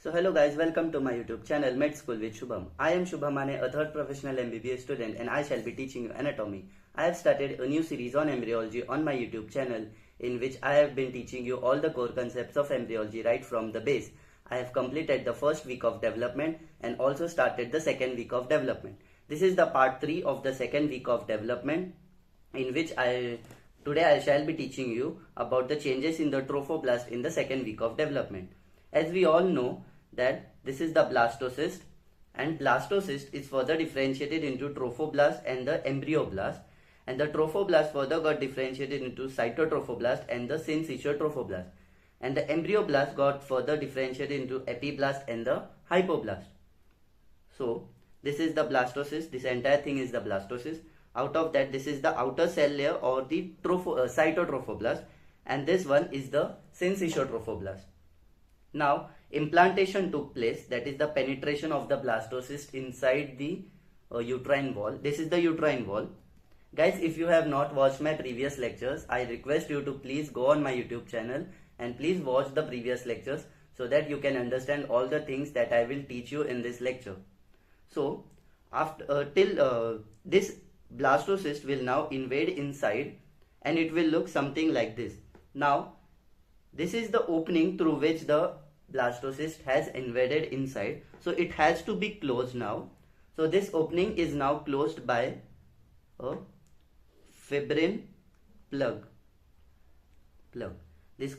So hello guys, welcome to my YouTube channel Med School with Shubham. I am Shubham, a third professional MBBS student, and I shall be teaching you anatomy. I have started a new series on embryology on my YouTube channel in which I have been teaching you all the core concepts of embryology right from the base. I have completed the first week of development and also started the second week of development. This is the part 3 of the second week of development in which today I shall be teaching you about the changes in the trophoblast in the second week of development. As we all know that this is the blastocyst, and blastocyst is further differentiated into trophoblast and the embryoblast, and the trophoblast further got differentiated into cytotrophoblast and the syncytial trophoblast, and the embryoblast got further differentiated into epiblast and the hypoblast. So this is the blastocyst, this entire thing is the blastocyst. Out of that, this is the outer cell layer or the cytotrophoblast, and this one is the syncytial trophoblast. Now implantation took place, that is the penetration of the blastocyst inside the uterine wall. This is the uterine wall. Guys, if you have not watched my previous lectures, I request you to please go on my YouTube channel and please watch the previous lectures so that you can understand all the things that I will teach you in this lecture. So after this blastocyst will now invade inside, and it will look something like this. Now this is the opening through which the blastocyst has invaded inside, so it has to be closed now. So this opening is now closed by a fibrin plug. This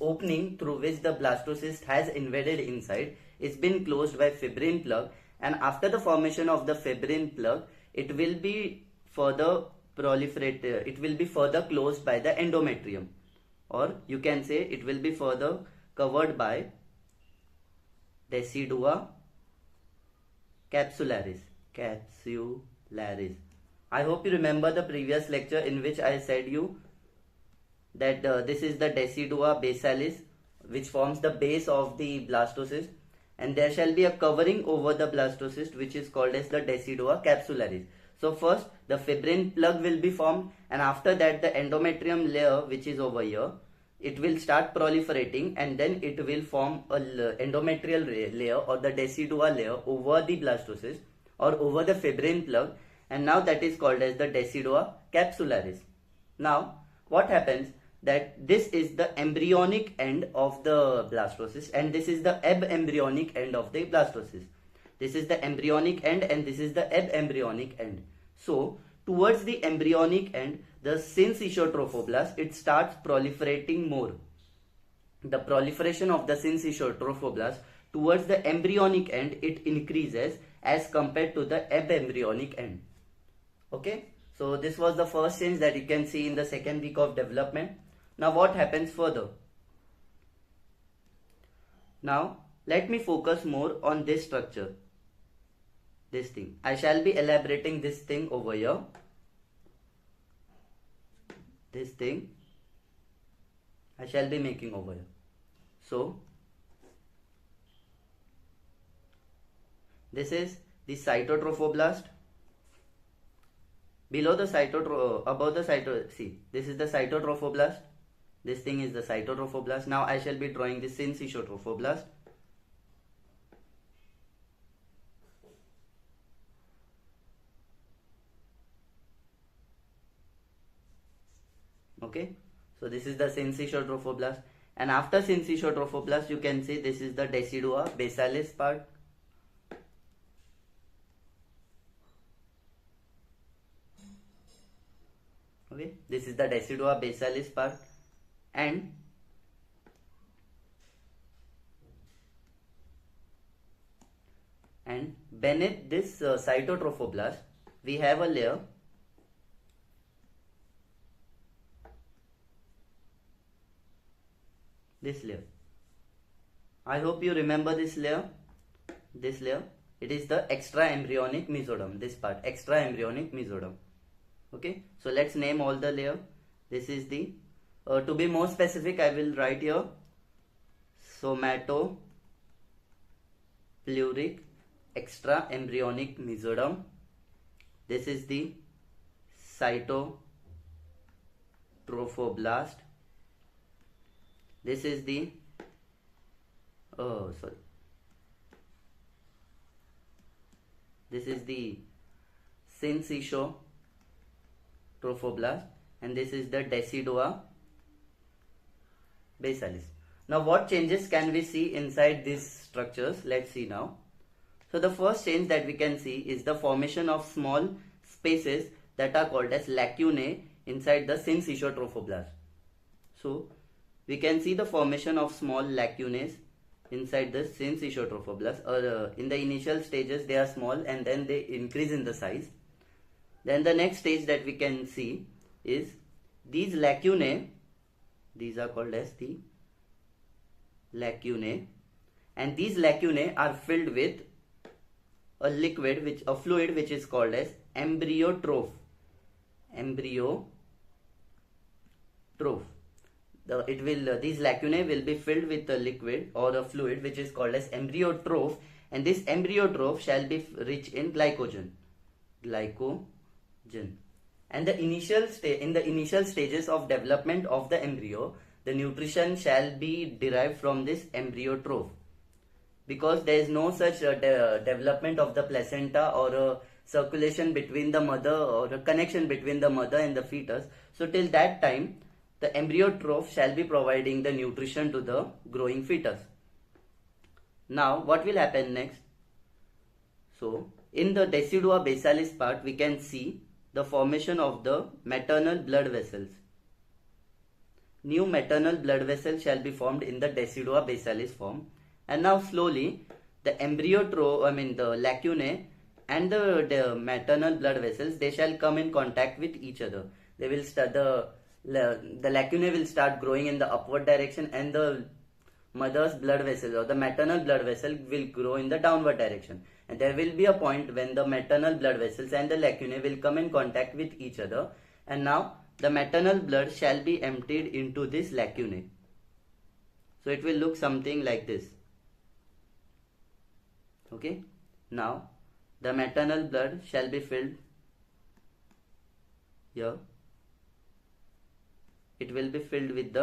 opening through which the blastocyst has invaded inside is been closed by fibrin plug, and after the formation of the fibrin plug, it will be further proliferated, it will be further closed by the endometrium, or you can say it will be further covered by decidua capsularis. I hope you remember the previous lecture in which I said you that this is the decidua basalis, which forms the base of the blastocyst, and there shall be a covering over the blastocyst which is called as the decidua capsularis. So first the fibrin plug will be formed, and after that the endometrium layer, which is over here, it will start proliferating, and then it will form a endometrial layer or the decidua layer over the blastocyst or over the fibrin plug, and now that is called as the decidua capsularis. Now what happens, that this is the embryonic end of the blastocyst and this is the embryonic end of the blastocyst. This is the embryonic end and this is the embryonic end. So towards the embryonic end, the syncytial trophoblast, it starts proliferating more. The proliferation of the syncytial trophoblast towards the embryonic end, it increases as compared to the embryonic end. Okay, so this was the first change that you can see in the second week of development. Now what happens further? Now let me focus more on this structure, this thing. I shall be elaborating this thing over here. This thing I shall be making over here. So this is the cytotrophoblast. Below the above the see, this is the cytotrophoblast. This thing is the cytotrophoblast. Now I shall be drawing the syncytial trophoblast. Okay, so this is the syncytial trophoblast, and after syncytial trophoblast, you can see this is the decidua basalis part. Okay, this is the decidua basalis part, and beneath this cytotrophoblast, we have a layer. This layer, I hope you remember this layer. This layer, it is the extra embryonic mesoderm. This part, extra embryonic mesoderm. Okay, so let's name all the layer. This is the to be more specific, I will write here somatopleuric extra embryonic mesoderm. This is the cytotrophoblast. This is the This is the syncytial trophoblast, and this is the deciduous basalis. Now what changes can we see inside these structures? Let's see now. So the first change that we can see is the formation of small spaces that are called as lacunae inside the syncytial trophoblast. So we can see the formation of small lacunae inside the syncytial trophoblast. In the initial stages they are small and then they increase in the size. Then the next stage that we can see is these lacunae, these are called as the lacunae, and these lacunae are filled with a liquid, a fluid which is called as embryotrough. These lacunae will be filled with a liquid or a fluid which is called as embryotrough, and this embryotrough shall be rich in glycogen. And in the initial stages of development of the embryo, the nutrition shall be derived from this embryotrough, because there is no such development of the placenta or a circulation between the mother or a connection between the mother and the fetus. So till that time, the embryotrough shall be providing the nutrition to the growing fetus. Now what will happen next? So in the deciduous basalis part, we can see the formation of the maternal blood vessels. New maternal blood vessels shall be formed in the deciduous basalis form. And now slowly the embryotrough, the lacunae and the maternal blood vessels, they shall come in contact with each other. They will start the lacunae will start growing in the upward direction, and the mother's blood vessel or the maternal blood vessel will grow in the downward direction. And there will be a point when the maternal blood vessels and the lacunae will come in contact with each other, and now the maternal blood shall be emptied into this lacunae. So it will look something like this. Okay, now the maternal blood shall be filled here. It will be filled with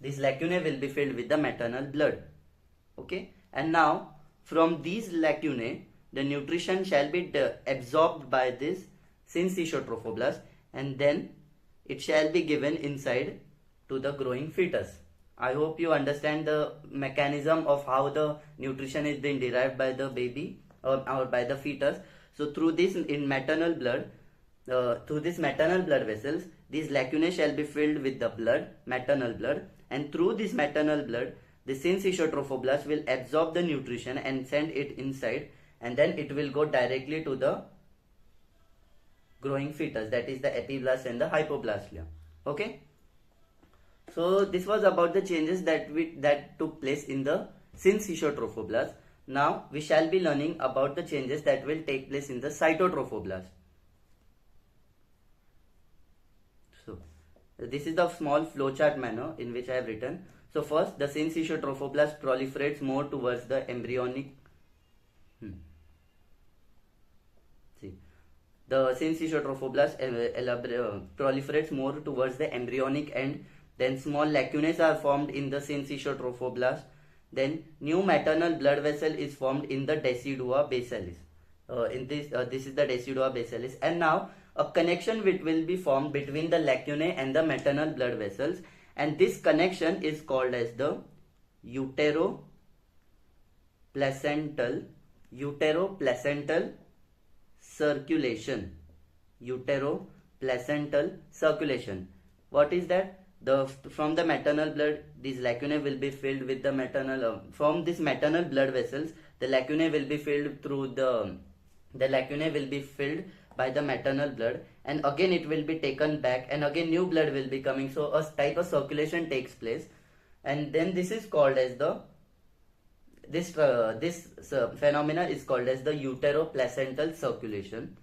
this lacunae will be filled with the maternal blood. Okay, and now from these lacunae, the nutrition shall be absorbed by this syncytial trophoblast, and then it shall be given inside to the growing fetus. I hope you understand the mechanism of how the nutrition is being derived by the baby or by the fetus. So through this maternal blood vessels, these lacunae shall be filled with the maternal blood, and through this maternal blood, the syncytial trophoblast will absorb the nutrition and send it inside, and then it will go directly to the growing fetus, that is the epiblast and the hypoblast layer. Okay, so this was about the changes that took place in the syncytial trophoblast. Now we shall be learning about the changes that will take place in the cytotrophoblast. So this is the small flowchart manner in which I have written. So first, the syncytial trophoblast proliferates more towards the embryonic. The syncytial trophoblast proliferates more towards the embryonic end. Then small lacunae are formed in the syncytial trophoblast. Then new maternal blood vessel is formed in the deciduous basalis. This is the deciduous basalis, and now a connection will be formed between the lacunae and the maternal blood vessels, and this connection is called as the uteroplacental circulation. Uteroplacental circulation. What is that? From the maternal blood, these lacunae will be filled with the maternal. From this maternal blood vessels, the lacunae will be filled through the lacunae will be filled by the maternal blood, and again it will be taken back, and again new blood will be coming. So a type of circulation takes place, and then this is called as this phenomena is called as the uteroplacental circulation.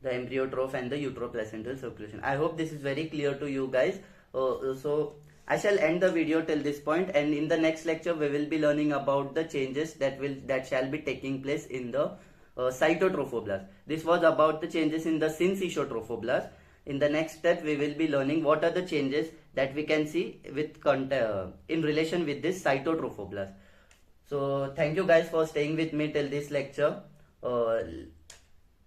The embryotrough and the uteroplacental circulation. I hope this is very clear to you guys. So I shall end the video till this point, and in the next lecture we will be learning about the changes that shall be taking place in the cytotrophoblast. This was about the changes in the syncytial trophoblast. In the next step, we will be learning what are the changes that we can see with in relation with this cytotrophoblast. So thank you guys for staying with me till this lecture.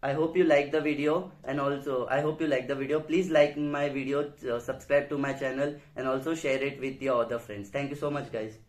I hope you like the video, and also I hope you like the video. Please like my video, subscribe to my channel, and also share it with your other friends. Thank you so much, guys.